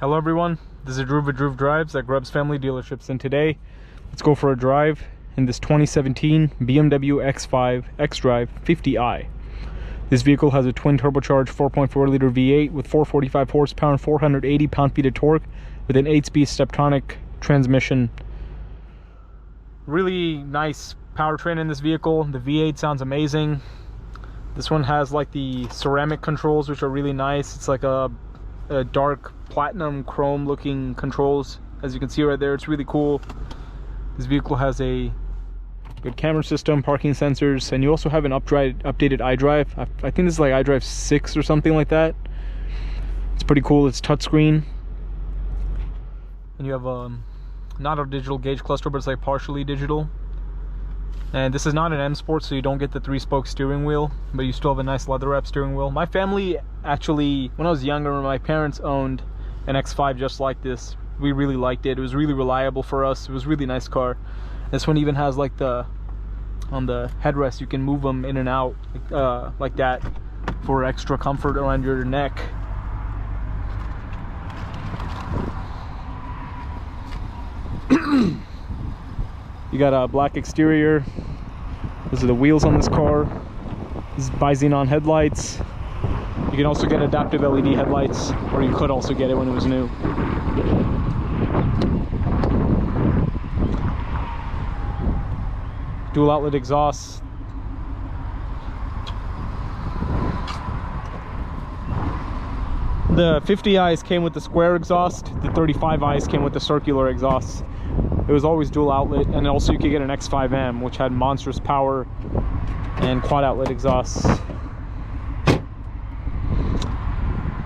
Hello everyone, this is Drew with Drew Drives at Grubbs Family Dealerships, and today let's go for a drive in this 2017 BMW X5 xDrive50i. This vehicle has a twin turbocharged 4.4 liter V8 with 445 horsepower and 480 pound-feet of torque with an 8-speed Steptronic transmission. Really nice powertrain in this vehicle. The V8 sounds amazing. This one has like the ceramic controls, which are really nice. It's like a dark platinum chrome looking controls, as you can see right there. It's really cool. This vehicle has a good camera system, parking sensors, and you also have an updated iDrive. I think this is like iDrive 6 or something like that. It's pretty cool. It's touchscreen, and you have not a digital gauge cluster, but it's like partially digital. And this is not an M Sport, so you don't get the 3-spoke steering wheel, but you still have a nice leather wrap steering wheel. My family actually, when I was younger, my parents owned an X5 just like this. We really liked it. It was really reliable for us. It was a really nice car. This one even has like on the headrest, you can move them in and out like that for extra comfort around your neck. You got a black exterior. Those are the wheels on this car. This is bi-xenon headlights. You can also get adaptive LED headlights, or you could also get it when it was new. Dual outlet exhaust. The 50i's came with the square exhaust. The 35i's came with the circular exhaust. It was always dual outlet, and also you could get an X5M, which had monstrous power and quad outlet exhausts.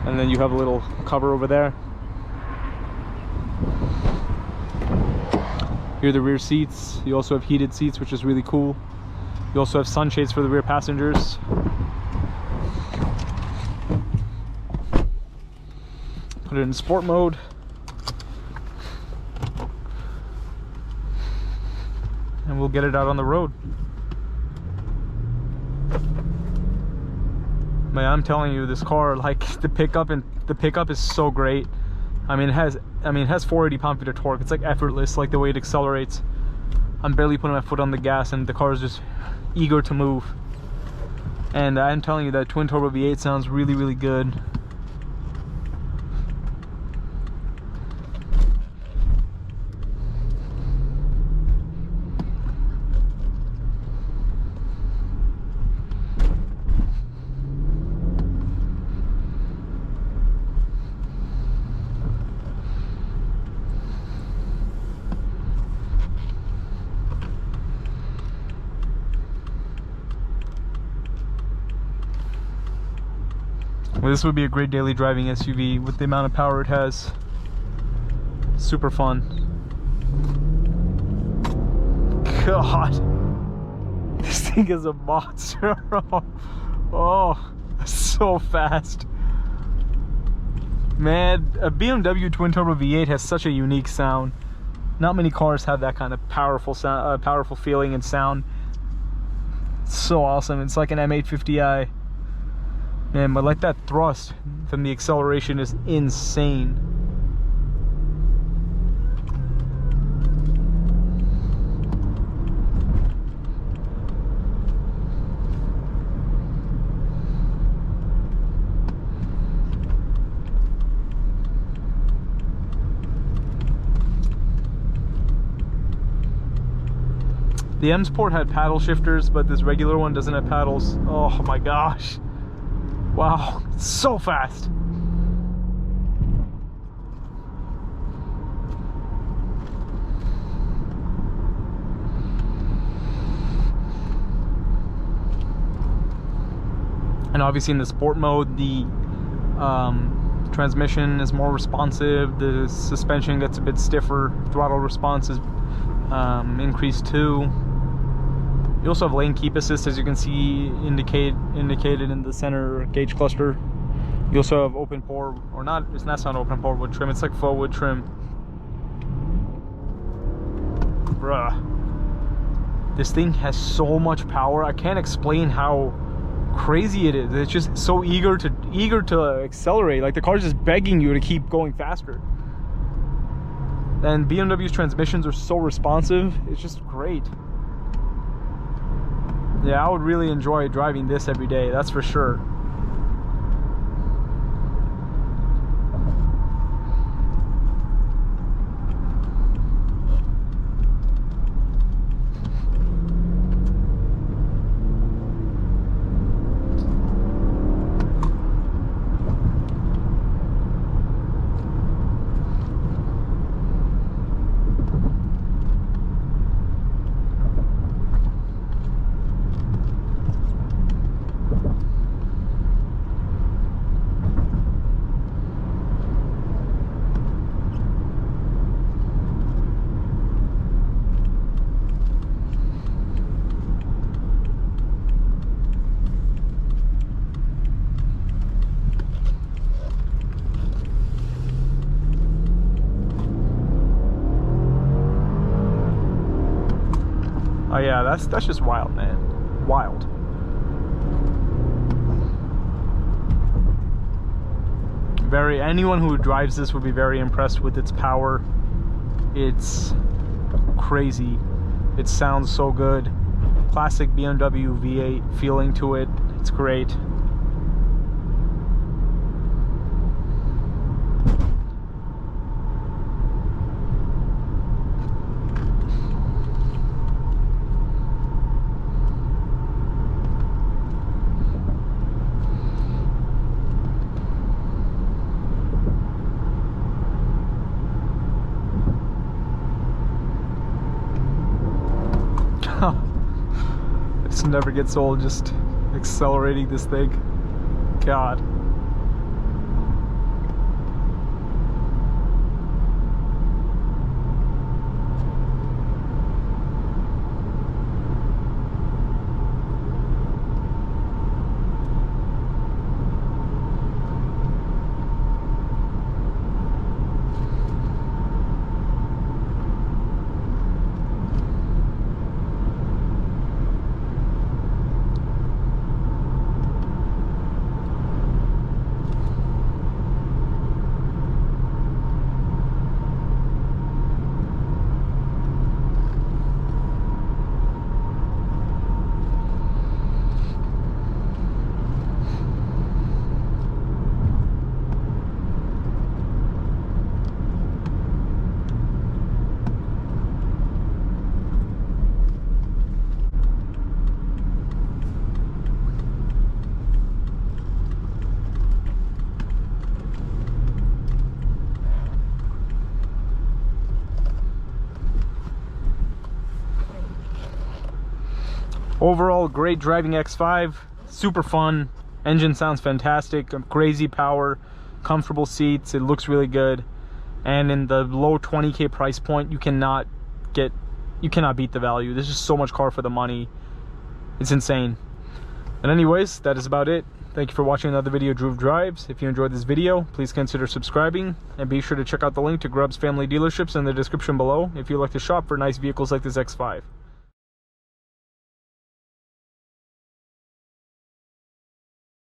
And then you have a little cover over there. Here are the rear seats. You also have heated seats, which is really cool. You also have sunshades for the rear passengers. Put it in sport mode. And we'll get it out on the road. Man, I'm telling you, this car, like the pickup is so great. I mean, it has 480 pound-feet of torque. It's like effortless, like the way it accelerates. I'm barely putting my foot on the gas, and the car is just eager to move. And I'm telling you, that twin turbo V8 sounds really, really good. Well, this would be a great daily driving SUV with the amount of power it has. Super fun. God, this thing is a monster. Oh, so fast. Man, a BMW twin turbo V8 has such a unique sound. Not many cars have that kind of powerful sound, powerful feeling and sound. It's so awesome. It's like an M850i. Man, but like that thrust from the acceleration is insane. The M Sport had paddle shifters, but this regular one doesn't have paddles. Oh my gosh. Wow, it's so fast. And obviously in the sport mode, the transmission is more responsive, the suspension gets a bit stiffer, throttle response is increased too. You also have lane keep assist, as you can see indicated in the center gauge cluster. You also have open pore, or not, it's not open pore wood trim, it's like faux wood trim. Bruh. This thing has so much power. I can't explain how crazy it is. It's just so eager to accelerate. Like the car's just begging you to keep going faster. And BMW's transmissions are so responsive. It's just great. Yeah, I would really enjoy driving this every day, that's for sure. Oh yeah, that's just wild, man. Wild. Anyone who drives this would be very impressed with its power. It's crazy. It sounds so good. Classic BMW V8 feeling to it. It's great. This never gets old, just accelerating this thing. God. Overall, great driving X5, super fun, engine sounds fantastic, crazy power, comfortable seats, it looks really good, and in the low 20K price point, you cannot beat the value. There's just so much car for the money. It's insane. And anyways, that is about it. Thank you for watching another video of Drew Drives. If you enjoyed this video, please consider subscribing, and be sure to check out the link to Grubbs Family Dealerships in the description below if you'd like to shop for nice vehicles like this X5.